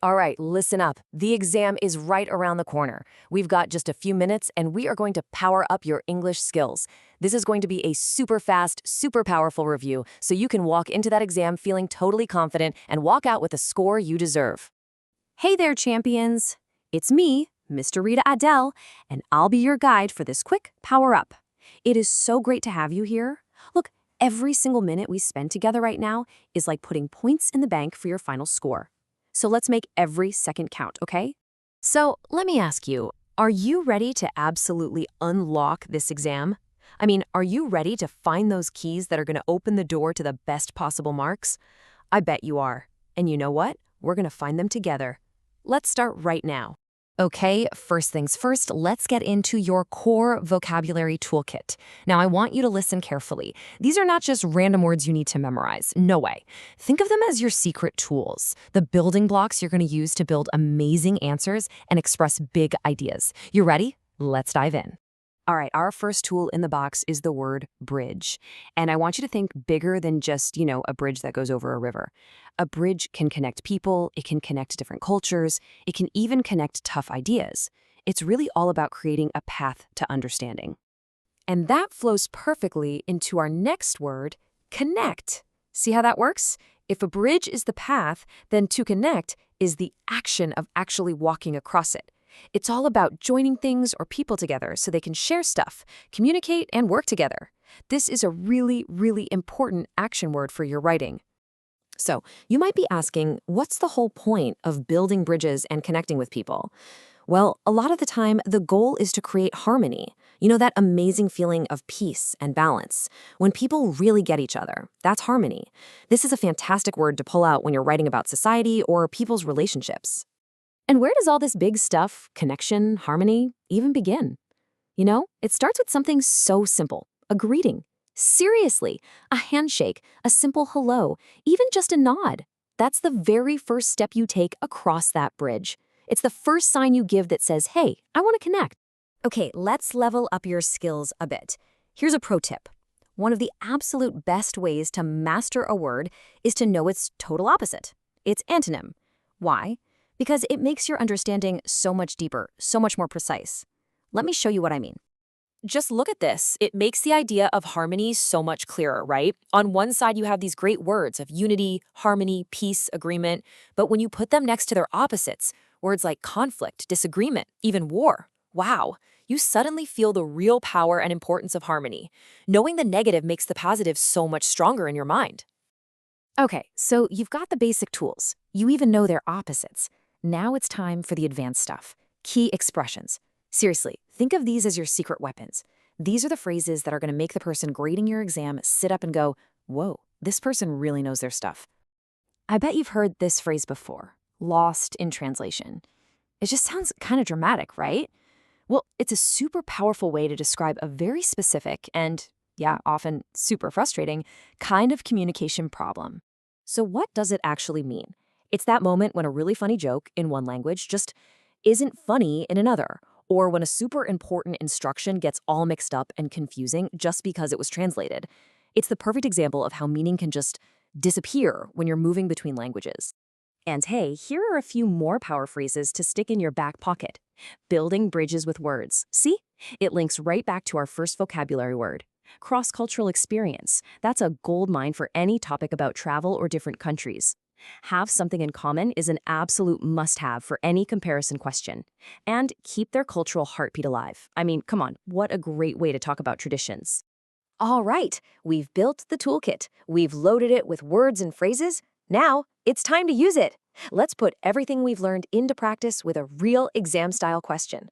All right, listen up. The exam is right around the corner. We've got just a few minutes, and we are going to power up your English skills. This is going to be a super fast, super powerful review, so you can walk into that exam feeling totally confident and walk out with the score you deserve. Hey there, champions. It's me, Mr. Rita Adele, and I'll be your guide for this quick power up. It is so great to have you here. Look, every single minute we spend together right now is like putting points in the bank for your final score. So let's make every second count, okay? So let me ask you, are you ready to absolutely unlock this exam? I mean, are you ready to find those keys that are going to open the door to the best possible marks? I bet you are. And you know what? We're going to find them together. Let's start right now. Okay, first things first, let's get into your core vocabulary toolkit. Now, I want you to listen carefully. These are not just random words you need to memorize. No way. Think of them as your secret tools, the building blocks you're going to use to build amazing answers and express big ideas. You ready? Let's dive in. All right, our first tool in the box is the word bridge. And I want you to think bigger than just, a bridge that goes over a river. A bridge can connect people, it can connect different cultures, it can even connect tough ideas. It's really all about creating a path to understanding. And that flows perfectly into our next word, connect. See how that works? If a bridge is the path, then to connect is the action of actually walking across it. It's all about joining things or people together so they can share stuff, communicate, and work together. This is a really, really important action word for your writing. So, you might be asking, what's the whole point of building bridges and connecting with people? Well, a lot of the time, the goal is to create harmony. That amazing feeling of peace and balance. When people really get each other, that's harmony. This is a fantastic word to pull out when you're writing about society or people's relationships. And where does all this big stuff, connection, harmony, even begin? It starts with something so simple, a greeting. Seriously, a handshake, a simple hello, even just a nod. That's the very first step you take across that bridge. It's the first sign you give that says, hey, I want to connect. Okay, let's level up your skills a bit. Here's a pro tip. One of the absolute best ways to master a word is to know its total opposite, its antonym. Why? Because it makes your understanding so much deeper, so much more precise. Let me show you what I mean. Just look at this. It makes the idea of harmony so much clearer, right? On one side, you have these great words of unity, harmony, peace, agreement. But when you put them next to their opposites, words like conflict, disagreement, even war, wow, you suddenly feel the real power and importance of harmony. Knowing the negative makes the positive so much stronger in your mind. Okay, so you've got the basic tools. You even know their opposites. Now it's time for the advanced stuff. Key expressions. Seriously, think of these as your secret weapons. These are the phrases that are going to make the person grading your exam sit up and go, whoa, this person really knows their stuff. I bet you've heard this phrase before, lost in translation. It just sounds kind of dramatic, right? Well, it's a super powerful way to describe a very specific and, often super frustrating kind of communication problem. So what does it actually mean? It's that moment when a really funny joke in one language just isn't funny in another, or when a super important instruction gets all mixed up and confusing just because it was translated. It's the perfect example of how meaning can just disappear when you're moving between languages. And hey, here are a few more power phrases to stick in your back pocket. Building bridges with words. See? It links right back to our first vocabulary word. Cross-cultural experience. That's a goldmine for any topic about travel or different countries. Have something in common is an absolute must-have for any comparison question. And keep their cultural heartbeat alive. I mean, come on, what a great way to talk about traditions. All right, we've built the toolkit. We've loaded it with words and phrases. Now, it's time to use it. Let's put everything we've learned into practice with a real exam-style question.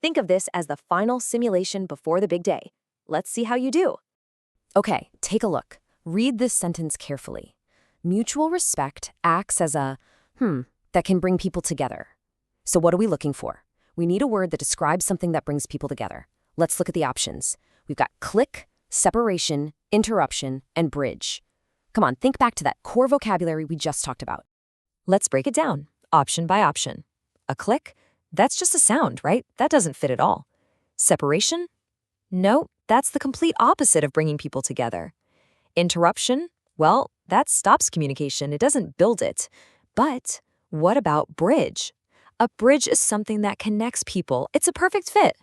Think of this as the final simulation before the big day. Let's see how you do. Okay, take a look. Read this sentence carefully. Mutual respect acts as a that can bring people together. So what are we looking for? We need a word that describes something that brings people together. Let's look at the options. We've got click, separation, interruption, and bridge. Come on, think back to that core vocabulary we just talked about. Let's break it down, option by option. A click? That's just a sound, right? That doesn't fit at all. Separation? No, that's the complete opposite of bringing people together. Interruption? Well, that stops communication, it doesn't build it. But What about bridge? A bridge is something that connects people. It's a perfect fit.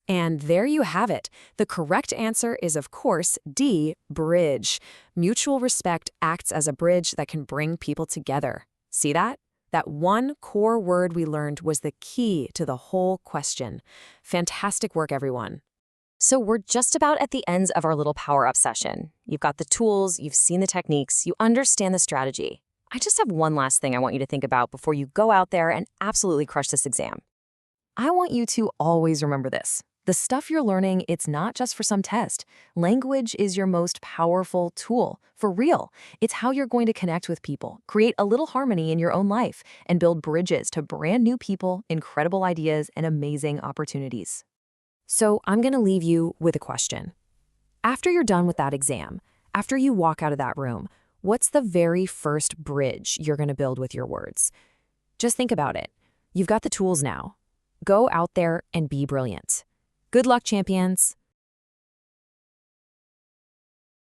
And there you have it. The correct answer is, of course, D, bridge. Mutual respect acts as a bridge that can bring people together. See that? That one core word we learned was the key to the whole question. Fantastic work, everyone. So we're just about at the ends of our little power-up session. You've got the tools, you've seen the techniques, you understand the strategy. I just have one last thing I want you to think about before you go out there and absolutely crush this exam. I want you to always remember this. The stuff you're learning, it's not just for some test. Language is your most powerful tool. For real. It's how you're going to connect with people, create a little harmony in your own life, and build bridges to brand new people, incredible ideas, and amazing opportunities. So I'm going to leave you with a question. After you're done with that exam, after you walk out of that room, what's the very first bridge you're going to build with your words? Just think about it. You've got the tools now. Go out there and be brilliant. Good luck, champions.